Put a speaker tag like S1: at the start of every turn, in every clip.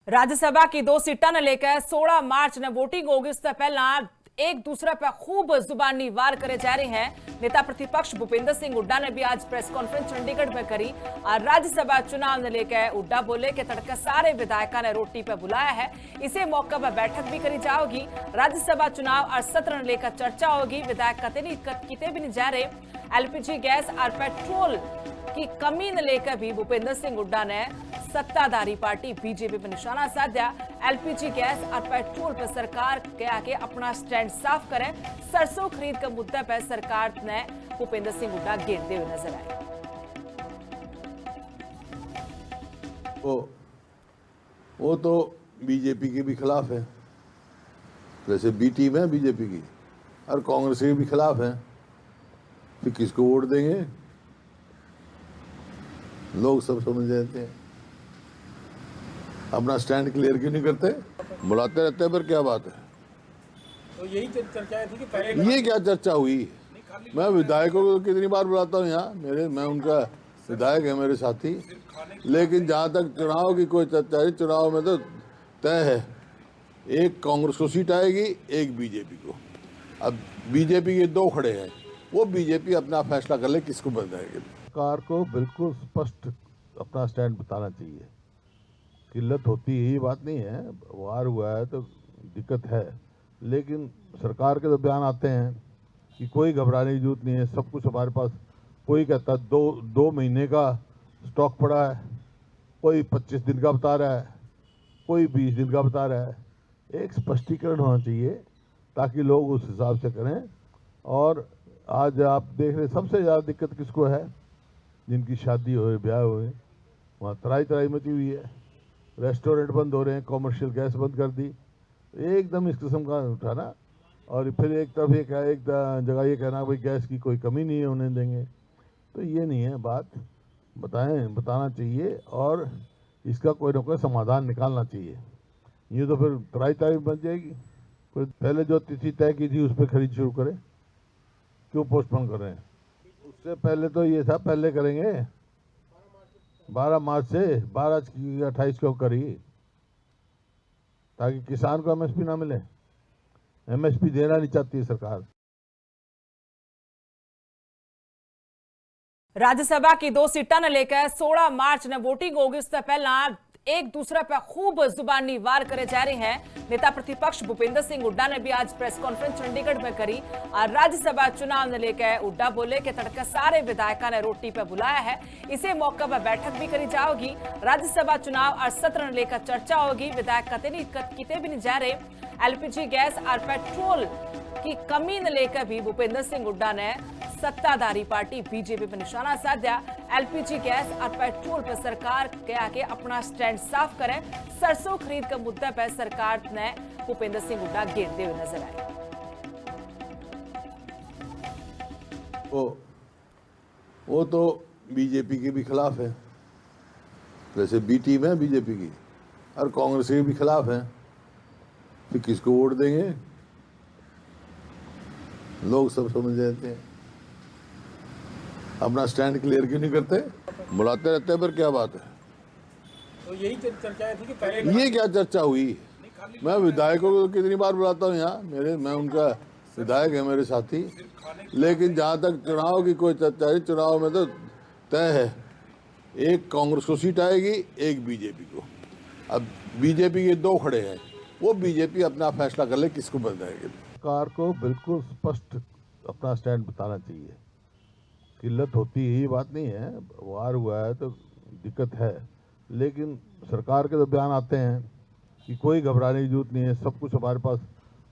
S1: राज्यसभा की 2 सीटां ने लेकर 16 मार्च ने वोटिंग होगी। उससे पहले एक दूसरे पर खूब जुबानी वार करे जा रहे हैं। नेता प्रतिपक्ष भूपेंद्र सिंह हुड्डा ने भी आज प्रेस कॉन्फ्रेंस चंडीगढ़ में करी और राज्यसभा चुनाव ने लेकर हुड्डा बोले कि तड़के सारे विधायकों ने रोटी पर बुलाया है। इसी मौके पर बैठक भी करी जाएगी। राज्यसभा चुनाव और सत्र ने लेकर चर्चा होगी। विधायक किते भी नहीं जा रहे। एलपीजी गैस और पेट्रोल की कमी ने लेकर भी भूपेंद्र सिंह हुड्डा ने सत्ताधारी पार्टी बीजेपी पर निशाना साधा। एलपीजी गैस और पेट्रोल पर सरकार के आगे अपना स्टैंड साफ करें। सरसों खरीद के मुद्दे पर सरकार ने भूपेंद्र सिंह हुड्डा घेरते हुए नजर आए।
S2: वो तो बीजेपी के भी खिलाफ है, वैसे बी टीम है बीजेपी की, और कांग्रेस के भी खिलाफ है। फिर किसको वोट देंगे? लोग सब समझ जाते हैं। अपना स्टैंड क्लियर क्यों नहीं करते? बुलाते रहते हैं, पर क्या बात है?
S3: तो यही चर्चा थी कि पहले
S2: ये क्या चर्चा हुई? मैं विधायकों को कितनी बार बुलाता हूँ यहाँ, मैं उनका विधायक है, मेरे साथी। लेकिन जहाँ तक चुनाव की कोई चर्चा है, चुनाव में तो तय है, एक कांग्रेस को सीट आएगी, एक बीजेपी को। अब बीजेपी के दो खड़े हैं, वो बीजेपी अपना फैसला कर ले किसको बनाएगी। सरकार को बिल्कुल स्पष्ट अपना स्टैंड बताना चाहिए। किल्लत होती है, ये बात नहीं है, वार हुआ है तो दिक्कत है, लेकिन सरकार के तो बयान आते हैं कि कोई घबराने की जरूरत नहीं है, सब कुछ हमारे पास। कोई कहता है दो महीने का स्टॉक पड़ा है, कोई 25 दिन का बता रहा है, कोई 20 दिन का बता रहा है। एक स्पष्टीकरण होना चाहिए ताकि लोग उस हिसाब से करें। और आज आप देख रहे सबसे ज़्यादा दिक्कत किसको है? जिनकी शादी हो, ब्याह हुए, वहाँ तराई तराई मची हुई है। रेस्टोरेंट बंद हो रहे हैं, कॉमर्शियल गैस बंद कर दी। एकदम इस किस्म का उठाना, और फिर एक तरफ एक जगह ये कहना भाई गैस की कोई कमी नहीं है, उन्हें देंगे। तो ये नहीं है बात। बताना चाहिए और इसका कोई ना कोई समाधान निकालना चाहिए। ये तो फिर तराई तराई बन जाएगी। फिर पहले जो तिथि तय की थी उस पर खरीद शुरू करें, क्यों पोस्टपोन कर रहे हैं? उससे पहले तो ये था, पहले करेंगे 12 मार्च से, 12 की 28 को करी, ताकि किसान को एमएसपी ना मिले। एमएसपी देना नहीं चाहती है सरकार।
S1: राज्यसभा की 2 सीटां ने लेकर 16 मार्च ने वोटिंग होगी। उससे पहले एक दूसरे पर खूब जुबानी वार करे जा रहे हैं। नेता प्रतिपक्ष भूपेंद्र सिंह हुड्डा ने भी आज प्रेस कॉन्फ्रेंस चंडीगढ़ में करी और राज्यसभा चुनाव ने लेकर हुड्डा बोले कि तड़के सारे विधायकों ने रोटी पर बुलाया है। इसी मौके पर बैठक भी करी जाएगी। राज्यसभा चुनाव और सत्र ने लेकर चर्चा होगी। विधायक किते भी नहीं जा रहे। एलपीजी गैस और पेट्रोल की कमी ने लेकर भी भूपेंद्र सिंह हुड्डा ने सत्ताधारी पार्टी बीजेपी पर निशाना साधा। एलपीजी गैस और पेट्रोल पर सरकार के आगे अपना स्टैंड साफ करें। सरसों खरीद के मुद्दे पर सरकार ने भूपेंद्र सिंह हुड्डा घेरते हुए नजर आए।
S2: वो तो बीजेपी के भी खिलाफ है, वैसे बी टीम है बीजेपी की, और कांग्रेस के भी खिलाफ है। फिर किसको वोट देंगे? लोग सब समझ जाते हैं। अपना स्टैंड क्लियर क्यों नहीं करते? बुलाते रहते हैं, पर क्या बात है?
S3: तो यही चर्चा थी कि पहले
S2: ये क्या चर्चा हुई? मैं विधायकों को कितनी बार बुलाता हूँ यहाँ, मैं उनका विधायक है, मेरे साथी। लेकिन जहाँ तक चुनाव की कोई चर्चा है, चुनाव में तो तय है, एक कांग्रेस को सीट आएगी, एक बीजेपी को। अब बीजेपी के दो खड़े हैं, वो बीजेपी अपना फैसला कर ले किसको बनाएगी। सरकार को बिल्कुल स्पष्ट अपना स्टैंड बताना चाहिए। किल्लत होती है, ये बात नहीं है, वार हुआ है तो दिक्कत है, लेकिन सरकार के तो बयान आते हैं कि कोई घबराने की जरूरत नहीं है, सब कुछ हमारे पास।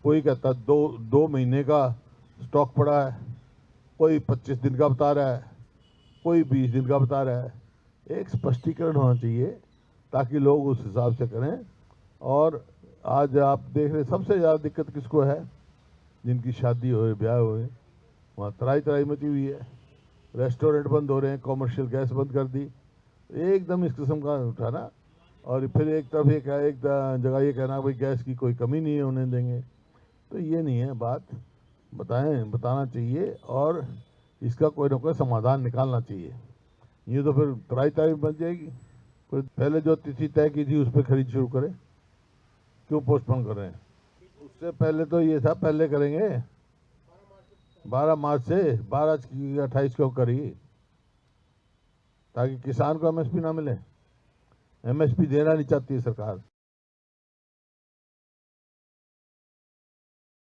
S2: कोई कहता है दो महीने का स्टॉक पड़ा है, कोई 25 दिन का बता रहा है, कोई 20 दिन का बता रहा है। एक स्पष्टीकरण होना चाहिए ताकि लोग उस हिसाब से करें। और आज आप देख रहे सबसे ज़्यादा दिक्कत किसको है? जिनकी शादी हो, ब्याह हुए, वहाँ तराई तराई मची हुई है। रेस्टोरेंट बंद हो रहे हैं, कॉमर्शियल गैस बंद कर दी। एकदम इस किस्म का उठाना, और फिर एक तरफ एक जगह ये कहना भाई गैस की कोई कमी नहीं है, उन्हें देंगे। तो ये नहीं है बात। बताना चाहिए और इसका कोई ना कोई समाधान निकालना चाहिए। ये तो फिर तराई तराई बन जाएगी। फिर पहले जो तिथि तय की थी उस पर खरीद शुरू करें। क्यों पोस्टपोन कर रहे हैं? उससे पहले तो ये था, पहले करेंगे 12 मार्च से, 12 की 28 क्यों करी? ताकि किसान को एमएसपी ना मिले। एमएसपी देना नहीं चाहती है सरकार।